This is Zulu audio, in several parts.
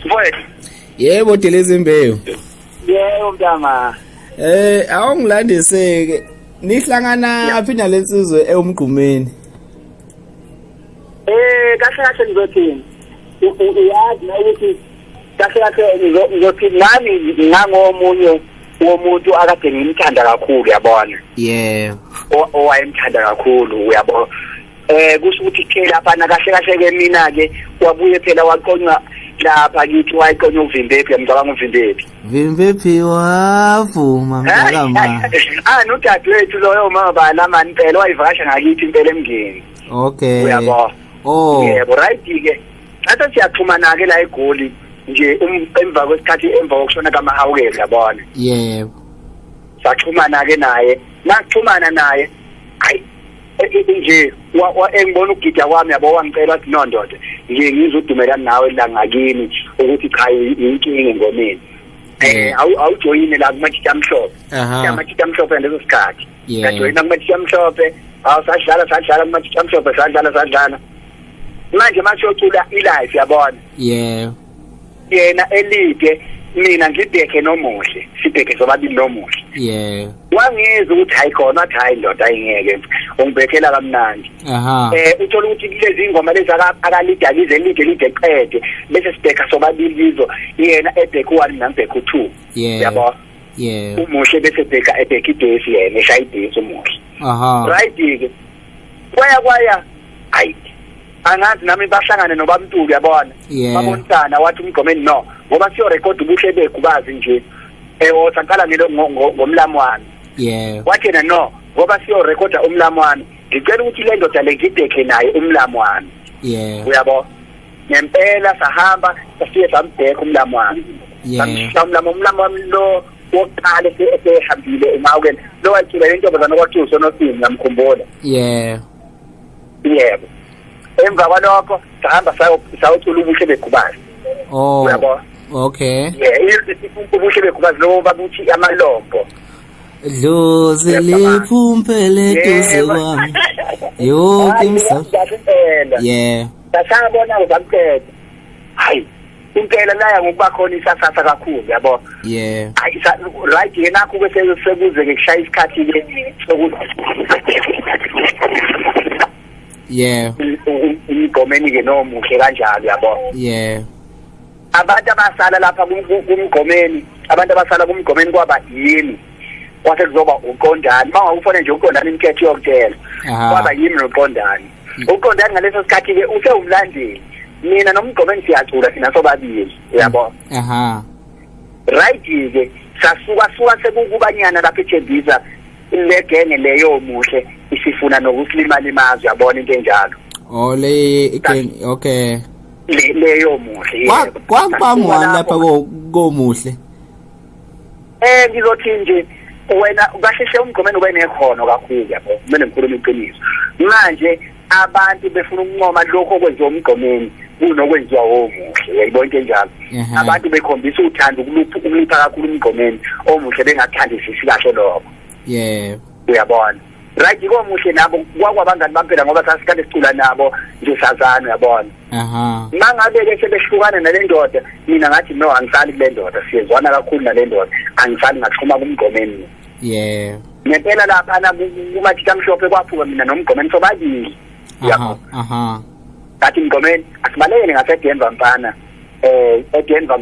Mfowethu. Yebo Delezi Mbewu. Yebo mntama. Awungilandiseke. Nihlangana phi nalensizwe eumgqumeni? Kahle ngizothini. Uyazi ukuthi kahle ngizothi nami ngangomunye womuntu akade ngimthanda kakhulu yabona. Yeah. Owayemthanda kakhulu uyabona. Kusho ukuthi ke lapha na kahle ke mina ke wabuye phela waqonywa lapha kithi wayiqonywa uVimbephi ngicabanga uVimbephi. Vimbephi wavuma mntakama. Nodadewethu loyo mabala mani phela wayivakasha ngakithi impela emngeni. Okay. Uyabona. Oh. Yebo right ke. Athe siyaxhumana ke la eGoli nje emva kwesikhathi emva kokushona kaMahawukeli yabona. Yebo. Saxhumana ke naye. Naxhumana naye. Hayi nje engibona ukugida kwami yabo wangicela ukuthi no ndoda nje ngizodumelana nawe la ngakini ukuthi cha inkinga ngomeni. Awujoyine la kumathita amhlophe. Amathita amhlophe leso sikhathi. Ngajoyina kumathita amhlophe. Sadlala kumathita amhlophe sadlala. Manje masiyocula ilive yabona. Yeah. Yena elide mina ngibheke nomuhle. Sibheke sobabili nomuhle. Yeah. Wangizwa ukuthi hayi khona athi hayi ndoda ayingeke ungibekela kamnandi. Uthola ukuthi lezi ingoma lezi akalida lide eqede bese sibheka sobabili lizo yena ebheka u1 nambheka u2. Yabo. Yeah. Umuhle bese ebheka idesi yena eshaya idesi umuhle. Right ke. Kwaya hayi angazi nami bahlangane nobamntuli yabona. Babonisana wathi umgomeni no ngoba siyo record ubuhle bekubazi nje. Osaqala ngomlamwani. Yeah. Wathi yena no ngoba siyo record umlamwani ngicela ukuthi le ndoda le ngidekhe naye umlamwani. Yeah. Uyabo ngempela sahamba sasiye sambheka umlamwani. Umlamwani lo wokuqala esehambile eMahawukeli lo wacula lentombazana kwathiwa uSonosini ngamkhumbula. Yeah. Yebo. Emva kwalokho sahamba sayocula ubuhle begubazi. Oh. Uyabo. Okay. Yeah, ubuhle begubazi lo babuthi amalombo. Dlozi liphumpele duze kwami. Yonke imsana. Yeah. Sasabona uzamqeda. Hayi. Impela la ngokuba khona isasasa kakhulu yabo. Yeah. Hayi right yena kube sekuze ke kushaya isikhathi ke sokuthi yeah. Umgomeni ke nomuhle kanjalo yabo. Yeah. Abantu abasala lapha kumgomeni, abantu abasala kumgomeni kwaba yimi. Kwase kuzoba uqondani. Mawufone nje uqondani inketho yokutela. Kwaba yimi noqondani. Uqondani ngaleso sikhathi ke usewumlandeli. Mina nomgomeni siyacula sina sobabili uyabo. Right ke sasuka sekukubanyana lapha eThembisa le genge leyo muhle isifuna nokusilima limazi yabona into enjalo. Oh le okay. Leyo muhle yebo. Kwakubangwa lapha komuhle. Ngizothi nje wena kahleshe umgomeni ube nekhono kakhulu yabo. Kumele ngikhulume iqiniso. Manje abantu befuna ukuncoma lokho okwenziwa umgomeni kunokwenziwa omuhle uyayibona into enjalo. Abantu bekhombisa uthando ukulipha kakhulu umgomeni omuhle bengathandisisi kahle lokho. Yeah. Uyabona. Right komuhle nabo kwakwabangani bampela ngoba sasikade sicula nabo nje sazana uyabona. Mangabe ke sebehlukana nale ndoda mina ngathi no angisali kule ndoda siyezwana kakhulu nale ndoda angisali ngaxhuma kumgomeni. Yeah. Ngempela lapha na kumathita amhlophe kwaphuka mina nomgomeni sobabili. Yabo. Bathi mgomeni asibalekele ngaseDenver mfana. eDenver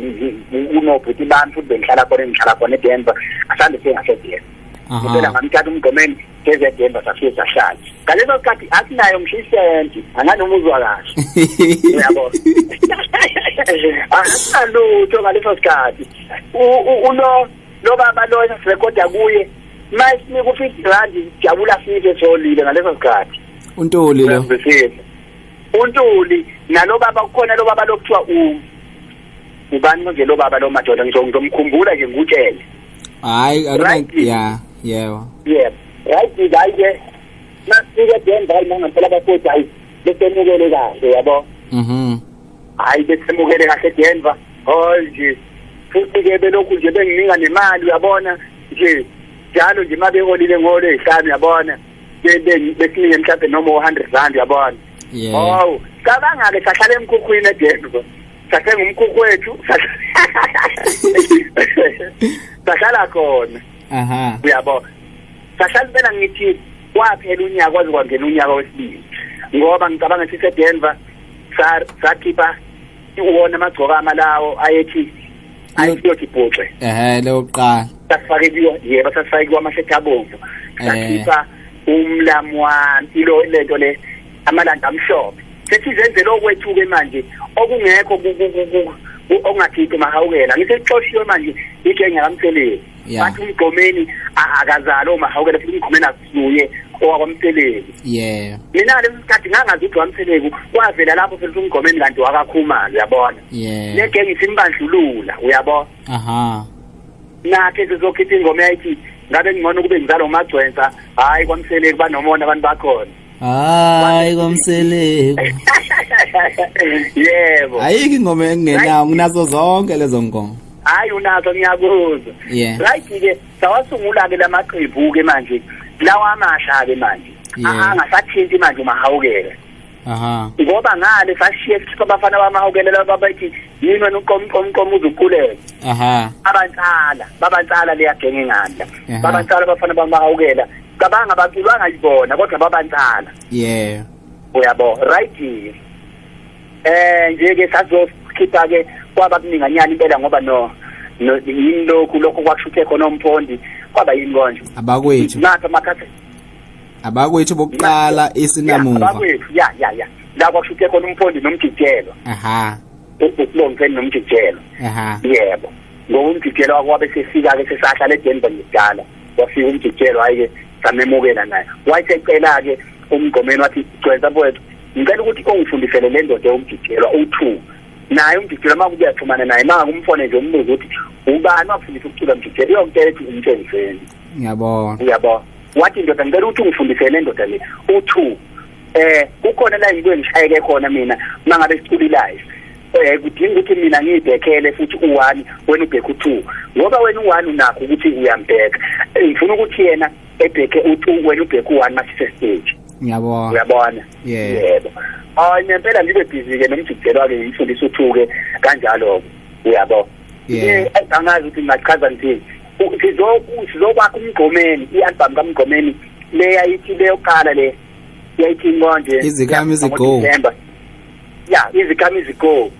unobhuti bami futhi bengihlala khona eDenver asande sengaseDenver. Ngicela ngamthatha umgomeni eDenver safike sahlala. Ngaleso sikhathi asinayo mshisenti anganoma uzwa kahle. Uyabo. Asalutho ngaleso sikhathi. Lo baba lo esirekoda kuye masinika u50 rand jabula sibe solile ngaleso sikhathi. Untuli lo. Untuli nalo baba kukhona lo baba lokuthiwa ubani nje lo baba lo madoda ngizomkhumbula nje ngutshele. Hayi yeah. Yeah. Right ke nasike Denver ngempela bafoti hayi besemukele kahle yabo. Hayi besemukele kahle Denver. Nje futhi ke belokhu nje benginika nemali uyabona nje njalo nje mabeholile ngole ehlanu yabona besinike mhlawumbe noma 100 rand yabona. Yeah. Cabanga ke sahlala emkhukhwini eDenver. sasengumkhukhu wethu sahlala khona uyabo sahlala impela ngithi kwaphela unyaka kwaze kwangena unyaka wesibili ngoba ngicabanga ukuthi eDenver sakhipha uwona amagcokama lawo ayethi ayiyotibhuxe leyo qala sasifakiwe yebo sasifakiwe amashethi abomvu sakhipha umlamwani lento le amalanda amhlophe sesizenzele okwethuke manje okungekho ongathiki mahawukela ngisexoshiwe manje igenge kaMtheleli bathi umgomeni akazalo mahawukela futhi umgomeni akusuye owakwamtheleli mina lesikhathi ngangazi ukuthi wamtheleli kwavela lapho futhi umgomeni kanti wakakhumalo uyabona le genge isimbandlulula uyabona nakhe sizokhipha ingoma yayithi ngabe ngcono kube ngizalo uMagcwensa hayi kwamtheleli banomona abantu bakhona hayi kwamseleko yebo ayike ingoma engenayo nginazo zonke lezo ngoma hayi unazo ngiyakuzwa right ke sawasungula ke lamaqembu ke manje lawa amasha ke manje angasathinti manje umahawukela ngoba ngale sashiye sikhipha abafana bamahawukela laba bathi yini wena uqomqomo uzukulela babantsala leyagenge ngandla babantsala abafana bamahawukela cabanga baculwa ngayibona kodwa babantsala uyabo right nje ke sazokhipha ke kwaba kuninganyana impela ngoba yini lokho kwakushuthe khona umphondi kwaba yini konje abakwethu bokuqala isinamuva abakwethu ya la kwakushuthe khona umphondi nomjijelo ukulongeni nomjijelo yebo ngokumjijelo akwabe sefika ke sesahlala eDenver ngidala wafika umjijelo ayike samemukela naye wayecela ke umgomeni wathi Gcwensa mfowethu ngicela ukuthi ungifundisele le ndoda umjijelo u2 naye umjijelo makuyaxhumana naye makumfone nje umbuzo ukuthi ubani wafundisa ukucula umjijelo yonke ethi umthengiseni uyabona wathi ndoda ngicela ukuthi ungifundisele le ndoda le u2 kukhona la ngibuye ngishayeke khona mina mangabe siculi live kudinga ukuthi mina ngibhekele futhi u1 wena ubheke u2 ngoba wena u1 unakho ukuthi uyambheka ngifuna ukuthi yena ebheke u2 wena ubheke u1 masise stage uyabona yebo nempela ngibe busy ke nomjijelo wake ngifundisa u2 ke kanjalo uyabona angazi ukuthi ngachaza nje sizokwakha umgomeni ialbum kaMgomeni le yayithi leyoqala le yayithi ngonje izikhamizi go izikhamizi go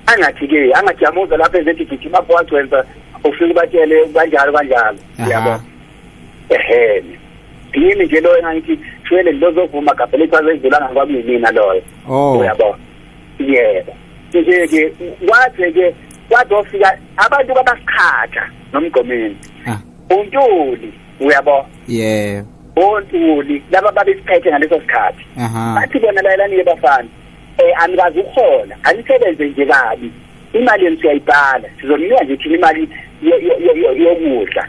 angathi yamuza lapha ezethi gijima bwagcwensa ufike batshele kanjalo uyabo yimi nje lo engathi shwele lozovuma gabhele kwazedlulanga kwamina loyo uyabo yebo nje ke kwathi ofika abantu babasikhatha nomgomeni uNtuli uyabo uNtuli laba babesiphethe ngaleso sikhathi bathi bona layelani bafana anikazi ukhola anisebenze nje kabi imali yenu siyayibhala sizoninika nje thina imali yokudla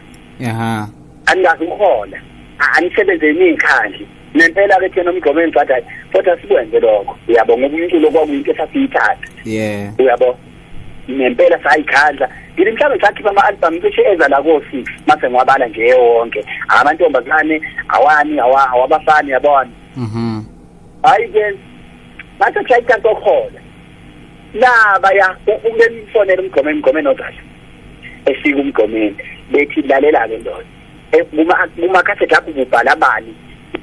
anikazi ukhola anisebenze ningikhandli nempela ke thina nomgomeni bathi kodwa sikwenze lokho uyabo ngoba umculo kwakuyinto esasiyithatha uyabo nempela sayikhandla ngili mhlawumbe sakhipha ama-album cishe eza la ko-6 mase ngiwabala nje wonke amantombazane awabafani yabona hayi ke mase kushayika kokhola nabaya ukumfonela umgomeni ozayo esika umgomeni bethi lalela ke ndoda kumakhasethi akho kubhala bani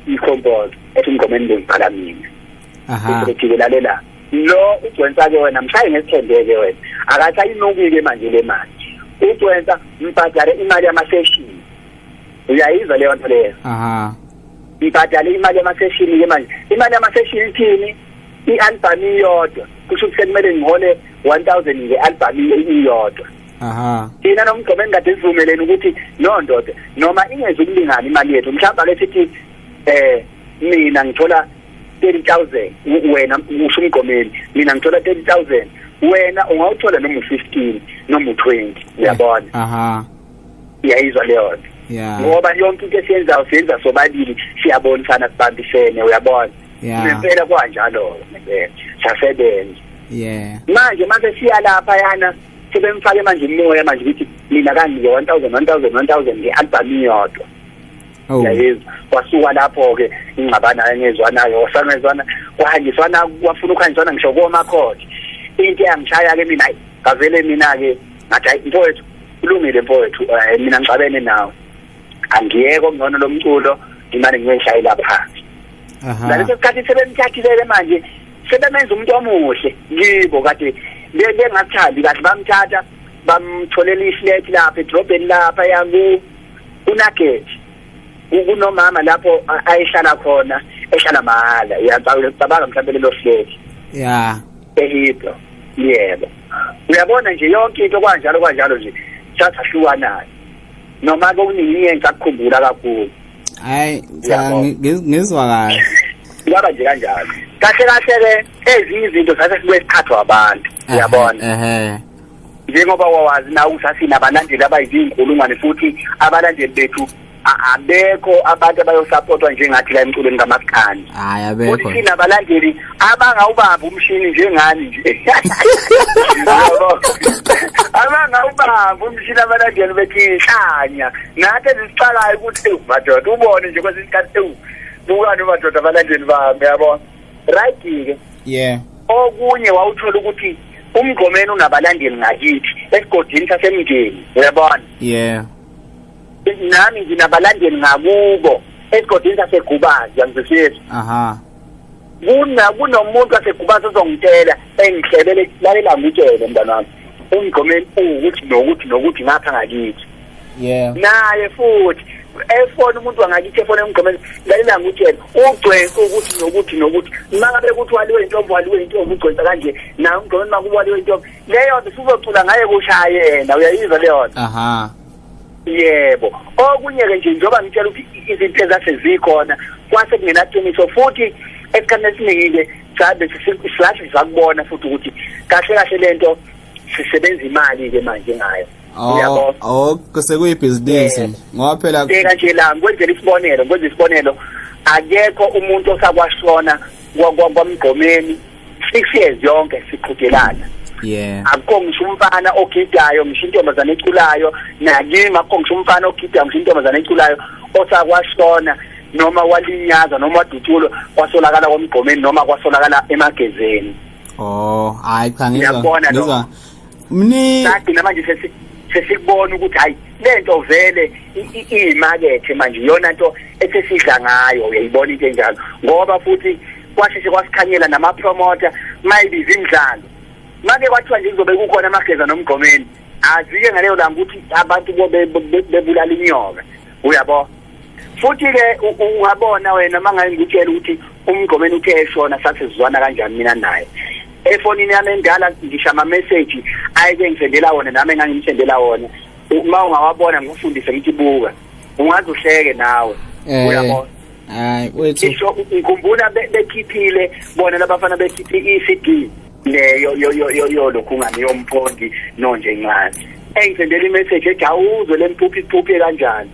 i-compose ethi umgomeni ngibhala mina bethi lalela lo uGcwensa ke wena mshaye ngesithembeke wena akasayinokike manje le mali uGcwensa mbhadale imali yamasession uyayizwa leyo nto leyo mbhadale imali yamasession ke manje imali yamasession ithini i-album iyodwa kusho ukuthi kumele ngihole 1000 nge-album iyodwa thina nomgomeni kade sivumelene ukuthi no ndoda noma ingeze ukulingana imali yethu mhlawumbe ke sithi mina ngithola 30,000 wena usho umgomeni mina ngithola 30,000 wena ungawuthola noma u15 noma u20 uyabona iyayizwa leyo ngoba yonke into esiyenzayo siyenza sobabili siyabonisana sibambisene uyabona nempela kwanjalo nempela sasebenza manje siya lapha yana sebemfake manje imoya manje ukuthi mina kanike 1000 nge-album iyodwa yayizwa kwasuka lapho ke ingxabana engezwanayo wasangezwana kwahanjiswana kwafuna ukuhanjiswana ngisho komakhodi into yangishaya ke mina ngavele mina ke ngathi hayi mfowethu kulungile mfowethu mina ngicabene nawe angiyeke okungcono lomculo imali ngiyishayela phansi laleso sikhathi sebemthathile manje sebemenza umuntu omuhle yibo kade bengathandi kahle bamthatha bamtholela iflat lapha edrobheni lapha yaku uNugget kunomama lapho ayihlala khona ehlala mahala uyacabanga mhlawumbe lelo flat ehipho yebo uyabona nje yonke into kwanjalo nje sathahluka noma kokuningi ngiyakukhumbula kakhulu hayi ngizwa kahle yaba nje kanjalo kahle ke ezinye izinto sasesikwesikhathwa abantu uyabona njengoba wawazi na usasina abalandeli abayizinkulungwane futhi abalandeli bethu abekho abantu abayosupportwa njengathi la emculweni ngamaskani hayi abekho futhi sina abalandeli abangawubamba umshini njengani nje abangawubamba umshini abalandeli bethi ihlanya nathi sicalayo ukuthi madoda ubone nje kwesikhathi bukani madoda abalandeli bami yabona right ke okunye wawuthola ukuthi umgomeni unabalandeli ngakithi esigodini sasemndeni uyabona nami nginabalandeli ngakubo esigodini saseGubazi yangizwisisa kunomuntu waseGubazi ozongitshela engihlebele lalela ngitshele mntanami umgomeni ukuthi ngapha ngakithi naye futhi efona umuntu wangakithi efona umgomeni lalela ngitshela ugcwense ukuthi mangabe kuthi waliwe intombi ugcwensa kanje na umgomeni makuwaliwe intombi leyo nto sizocula ngaye kushaye yena uyayizwa leyo nto yebo okunye ke nje njoba ngitshela ukuthi izinto ezasezikhona kwase kungenaqiniso futhi esikhathini esiningi sabe sihlahle sakubona futhi ukuthi kahle lento sisebenza imali ke manje ngayo uyabona kusekuyibusiness ngoba phela beka nje la ngwenze isibonelo akekho umuntu osakwashona kwamgomeni 6 years yonke siqhudelana akukho ngisho umfana ogidayo ngisho intombazane eculayo nakimi akukho ngisho umfana ogidayo ngisho intombazane eculayo osakwashona noma walinyaza noma wadutshulo kwasolakala kwamgomeni noma kwasolakala emagezeni hayi cha ngizwa mni sathi namanje sesikubona ukuthi hayi lento vele iyimakethe manje iyona nto esesidla ngayo uyayibona into enjalo ngoba futhi kwasheshe kwasikhanyela nama promoter mayibiza imidlalo manje kwathiwa nje kuzobe kukhona amageza nomgomeni azike ngaleyo langa ukuthi abantu bebulala inyoka uyabo futhi ke ungabona wena mangaye ngitshela ukuthi umgomeni uthe eshona sathi sizwana kanjani mina naye efonini yami endala ngishama message ayike ngisendela wona nami engangimsendela wona uma ungawabona ngifundise ngithi buka ungaze uhleke nawe uyabona hayi wethu isho ngikhumbula bekhiphile bona labafana bekhiphi iCD leyo lokhu ngani yomphondi nonje incane engizendela imessage ethi awuzwe lempuphi kanjani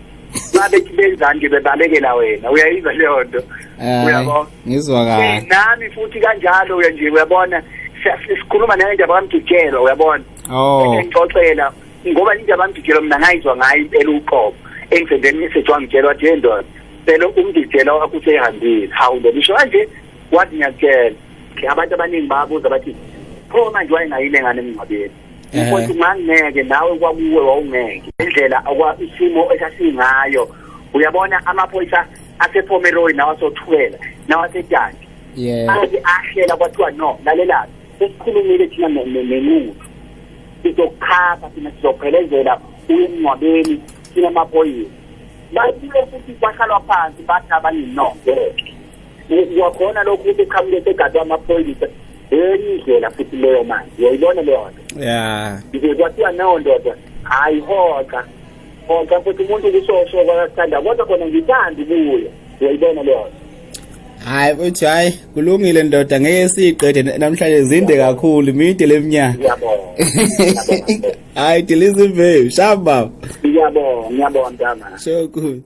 babe benzani nje bebalekela wena uyayizwa leyo nto uyabona ngizwa kahle nami futhi kanjalo nje uyabona sikhuluma nendaba kaMdijelo uyabona engixoxela ngoba indaba kaMdijelo mina ngayizwa ngayo impela uqobo engizendela imessage wangitshela wathi ndoda phela uMdijelo wakho usehambile hawu ngisho kanje wathi ngiyakutshela abantu abaningi babuza bathi pho manje wayengayile ngane emngcwabeni ukuthi ngangeke nawe kwakuwe wawungeke indlela isimo esasingayo uyabona amaphoyisa asePomeroy nawasothwela nawasetshani ake ahlela kwathiwa no lalela sesikhulumile thina nemuntu sizokhapha thina sizophelezela emngcwabeni thina amaphoyisa bathi futhi bahlalwa phansi bathi abaningi no uyakhona lokhu ukuthi eqhamuke segadi amaphoyisa indlela futhi leyo manje uyayibona leyo nto nje kwathiwa nawo ndoda hayi hoxa futhi umuntu kusosho kwakathanda kodwa khona ngithanda kuyo uyayibona leyo nto hayi uthi hayi kulungile ndoda ngeke siqede namhlanje zinde kakhulu imide leminyaka ngiyabona hayi delize babe shaba ngiyabona mntana so good